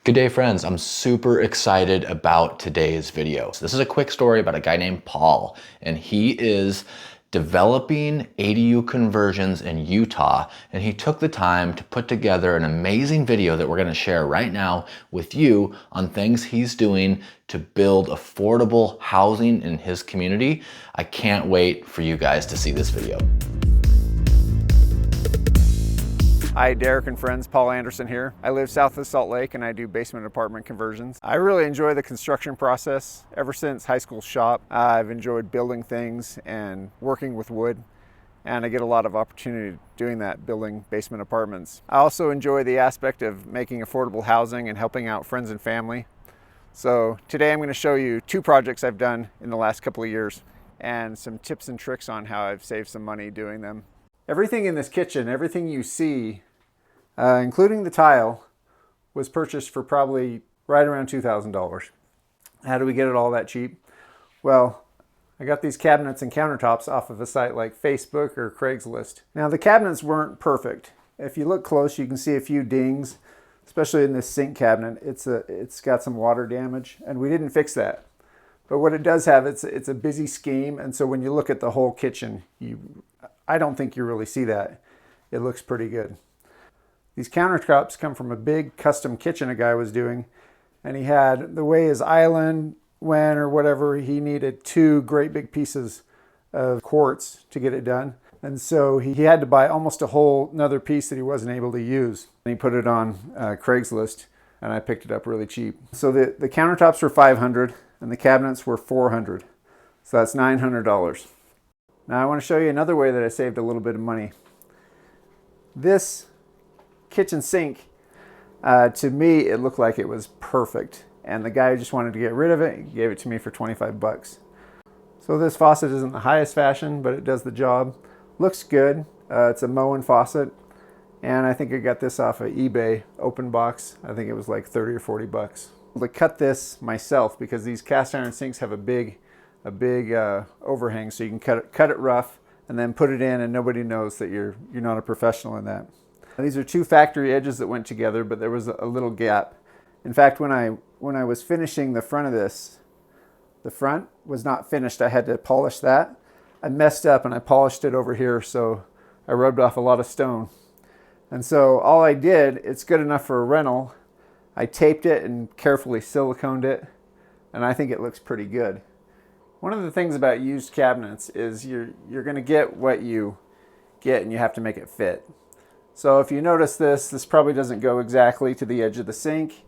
Good day, friends. I'm super excited about today's video. So this is a quick story about a guy named Paul, and he is developing ADU conversions in Utah, and he took the time to put together an amazing video that we're going to share right now with you on things he's doing to build affordable housing in his community. I can't wait for you guys to see this video. Hi, Derek and friends, Paul Anderson here. I live south of Salt Lake and I do basement apartment conversions. I really enjoy the construction process. Ever since high school shop, I've enjoyed building things and working with wood, and I get a lot of opportunity doing that, building basement apartments. I also enjoy the aspect of making affordable housing and helping out friends and family. So today I'm going to show you two projects I've done in the last couple of years and some tips and tricks on how I've saved some money doing them. Everything in this kitchen, everything you see, including the tile, was purchased for probably right around $2,000. How do we get it all that cheap? Well, I got these cabinets and countertops off of a site like Facebook or Craigslist. Now, the cabinets weren't perfect. If you look close, you can see a few dings, especially in this sink cabinet. It's got some water damage, and we didn't fix that. But what it does have, it's a busy scheme, and so when you look at the whole kitchen, I don't think you really see that. It looks pretty good. These countertops come from a big custom kitchen a guy was doing, and he had, the way his island went or whatever, he needed two great big pieces of quartz to get it done. And so he had to buy almost a whole another piece that he wasn't able to use. And he put it on Craigslist, and I picked it up really cheap. So the countertops were $500 and the cabinets were $400. So that's $900. Now I want to show you another way that I saved a little bit of money. This kitchen sink, to me, it looked like it was perfect. And the guy just wanted to get rid of it. He gave it to me for 25 bucks. So this faucet isn't the highest fashion, but it does the job. Looks good. It's a Moen faucet. And I think I got this off of eBay, open box. I think it was like 30 or 40 bucks. To cut this myself, because these cast iron sinks have a big overhang, so you can cut it rough and then put it in, and nobody knows that you're not a professional in that. Now, these are two factory edges that went together, but there was a little gap. In fact, when I was finishing the front of this, the front was not finished. I had to polish that. I messed up and I polished it over here, so I rubbed off a lot of stone. And so all I did, it's good enough for a rental. I taped it and carefully siliconed it, and I think it looks pretty good. One of the things about used cabinets is you're going to get what you get, and you have to make it fit. So if you notice this probably doesn't go exactly to the edge of the sink.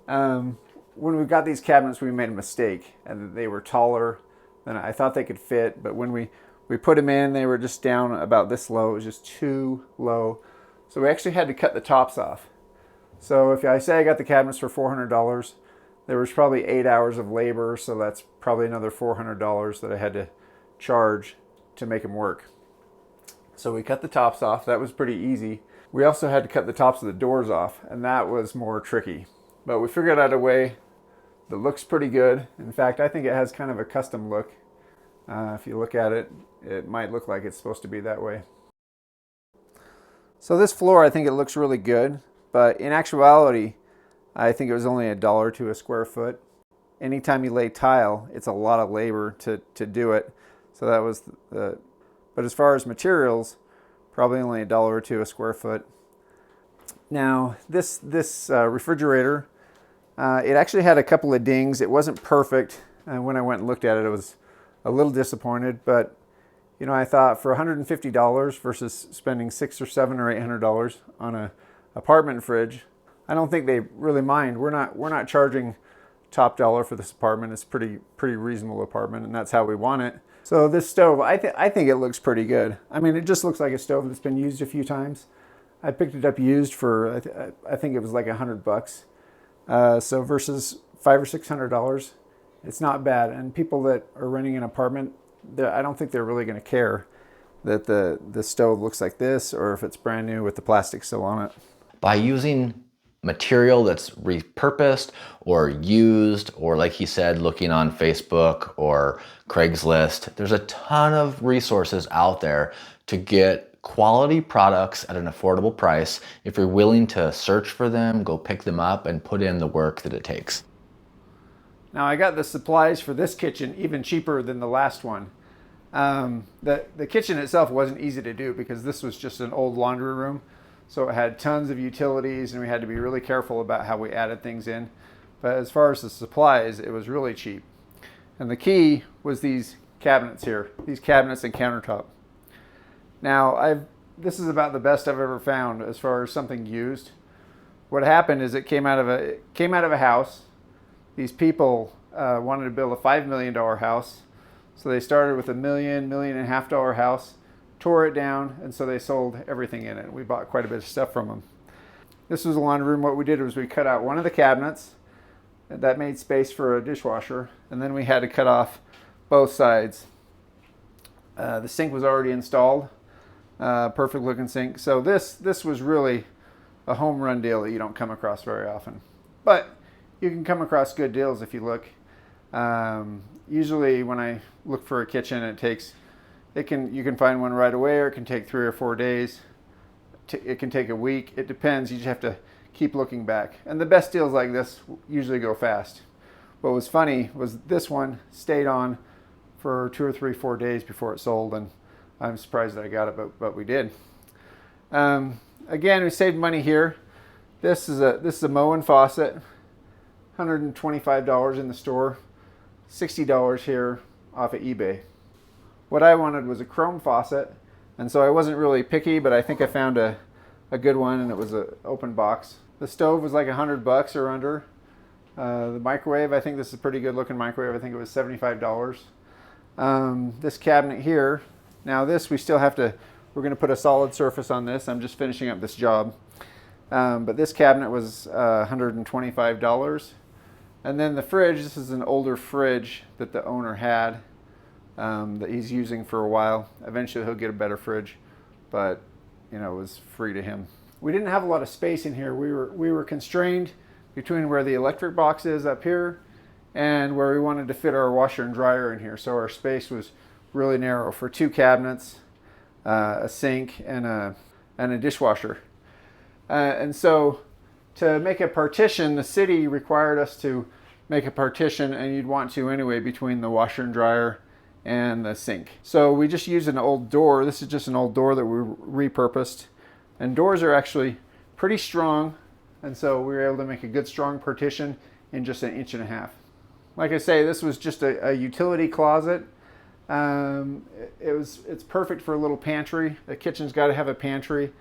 When we got these cabinets, we made a mistake, and they were taller than I thought they could fit. But when we put them in, they were just down about this low. It was just too low. So we actually had to cut the tops off. So if I say I got the cabinets for $400, there was probably 8 hours of labor, so that's probably another $400 that I had to charge to make them work. So we cut the tops off. That was pretty easy. We also had to cut the tops of the doors off, and that was more tricky. But we figured out a way that looks pretty good. In fact, I think it has kind of a custom look. If you look at it, it might look like it's supposed to be that way. So this floor, I think it looks really good, but in actuality, I think it was only $1 to a square foot. Anytime you lay tile, it's a lot of labor to do it. So that was but as far as materials, probably only $1 or $2 a square foot. Now, this refrigerator, it actually had a couple of dings. It wasn't perfect. And when I went and looked at it, I was a little disappointed. But, you know, I thought for $150 versus spending $600 or $700 or $800 on an apartment fridge, I don't think they really mind. We're not charging top dollar for this apartment. It's a pretty reasonable apartment, and that's how we want it. So this stove, I think it looks pretty good. I mean, it just looks like a stove that's been used a few times. I picked it up used for, I think it was like $100. So versus $500 or $600, it's not bad. And people that are renting an apartment, I don't think they're really going to care that the stove looks like this, or if it's brand new with the plastic still on it. By using material that's repurposed or used, or like he said, looking on Facebook or Craigslist, there's a ton of resources out there to get quality products at an affordable price if you're willing to search for them, go pick them up, and put in the work that it takes. Now I got the supplies for this kitchen even cheaper than the last one. The kitchen itself wasn't easy to do because this was just an old laundry room. So it had tons of utilities and we had to be really careful about how we added things in. But as far as the supplies, it was really cheap. And the key was these cabinets here, these cabinets and countertop. Now this is about the best I've ever found as far as something used. What happened is it came out of a house. These people wanted to build a $5 million house. So they started with $1 million, $1.5 million house, tore it down, and so they sold everything in it. We bought quite a bit of stuff from them. This was a laundry room. What we did was we cut out one of the cabinets. That made space for a dishwasher, and then we had to cut off both sides. The sink was already installed, perfect looking sink. So this was really a home run deal that you don't come across very often. But you can come across good deals if you look. Usually when I look for a kitchen, you can find one right away, or it can take 3 or 4 days. It can take a week. It depends. You just have to keep looking back. And the best deals like this usually go fast. What was funny was this one stayed on for 2 or 3, 4 days before it sold, and I'm surprised that I got it, but we did. Again, we saved money here. This is a Moen faucet, $125 in the store, $60 here off of eBay. What I wanted was a chrome faucet, and so I wasn't really picky, but I think I found a good one, and it was an open box. The stove was like $100 or under. The microwave, I think this is a pretty good looking microwave. I think it was $75. This cabinet here, now this we're going to put a solid surface on this. I'm just finishing up this job. But this cabinet was $125. And then the fridge, this is an older fridge that the owner had that he's using for a while. Eventually he'll get a better fridge, but it was free to him. We didn't have a lot of space in here. We were constrained between where the electric box is up here and where we wanted to fit our washer and dryer in here. So our space was really narrow for 2 cabinets, a sink, and a dishwasher. And so to make a partition, the city required us to make a partition, and you'd want to anyway, between the washer and dryer and the sink. So we just used an old door. This is just an old door that we repurposed. And doors are actually pretty strong, and so we were able to make a good strong partition in just 1.5 inches. Like I say, this was just a utility closet. It's perfect for a little pantry. The kitchen's got to have a pantry,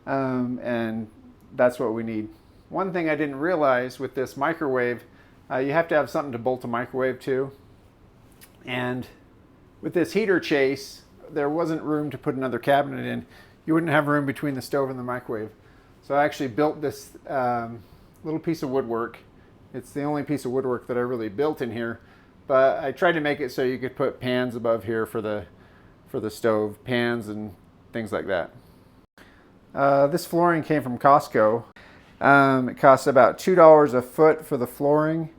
and that's what we need. One thing I didn't realize with this microwave, you have to have something to bolt a microwave to. And with this heater chase, there wasn't room to put another cabinet in. You wouldn't have room between the stove and the microwave. So I actually built this little piece of woodwork. It's the only piece of woodwork that I really built in here. But I tried to make it so you could put pans above here for the stove, pans and things like that. This flooring came from Costco. It costs about $2 a foot for the flooring.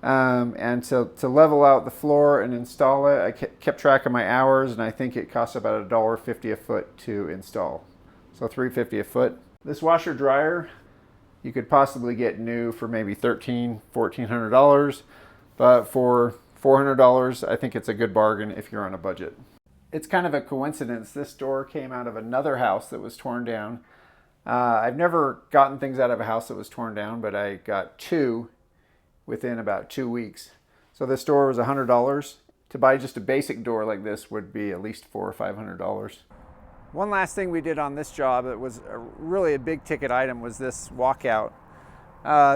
And to level out the floor and install it, I kept track of my hours, and I think it costs about $1.50 a foot to install. So $3.50 a foot. This washer dryer, you could possibly get new for maybe $1,300, $1,400, but for $400, I think it's a good bargain if you're on a budget. It's kind of a coincidence. This door came out of another house that was torn down. I've never gotten things out of a house that was torn down, but I got 2 within about 2 weeks. So this door was $100. To buy just a basic door like this would be at least $400 or $500. One last thing we did on this job that was really a big ticket item was this walkout.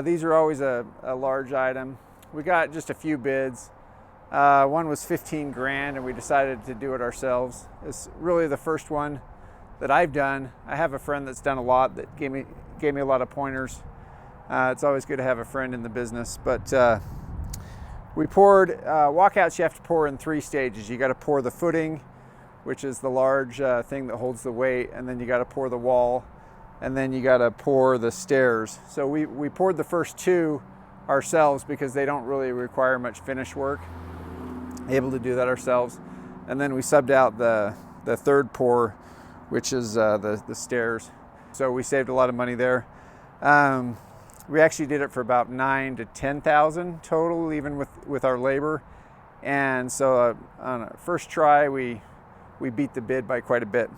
These are always a large item. We got just a few bids. One was 15 grand, and we decided to do it ourselves. It's really the first one that I've done. I have a friend that's done a lot that gave me a lot of pointers. It's always good to have a friend in the business. But we poured walkouts. You have to pour in 3 stages. You got to pour the footing, which is the large thing that holds the weight, and then you got to pour the wall, and then you got to pour the stairs. So we poured the first 2 ourselves because they don't really require much finish work. Able to do that ourselves. And then we subbed out the third pour which is the stairs. So we saved a lot of money there. We actually did it for about $9,000 to $10,000 total, even with our labor. And so on a first try, we beat the bid by quite a bit.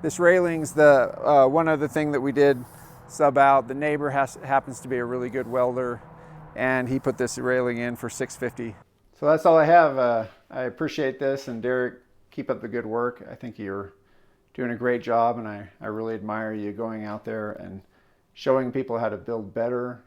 This railing's the one other thing that we did sub out. The neighbor happens to be a really good welder, and he put this railing in for $650. So that's all I have. I appreciate this, and Derek, keep up the good work. I think you're doing a great job, and I really admire you going out there and showing people how to build better,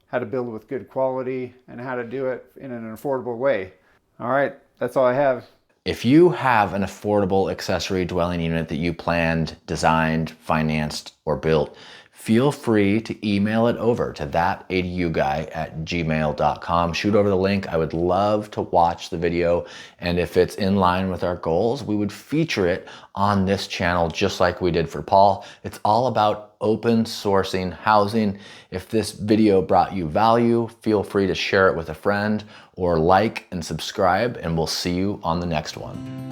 how to build with good quality, and how to do it in an affordable way. All right, that's all I have. If you have an affordable accessory dwelling unit that you planned, designed, financed, or built, feel free to email it over to thataduguy@gmail.com. Shoot over the link. I would love to watch the video, and if it's in line with our goals, we would feature it on this channel just like we did for Paul. It's all about open sourcing housing. If this video brought you value, feel free to share it with a friend or like and subscribe, and we'll see you on the next one.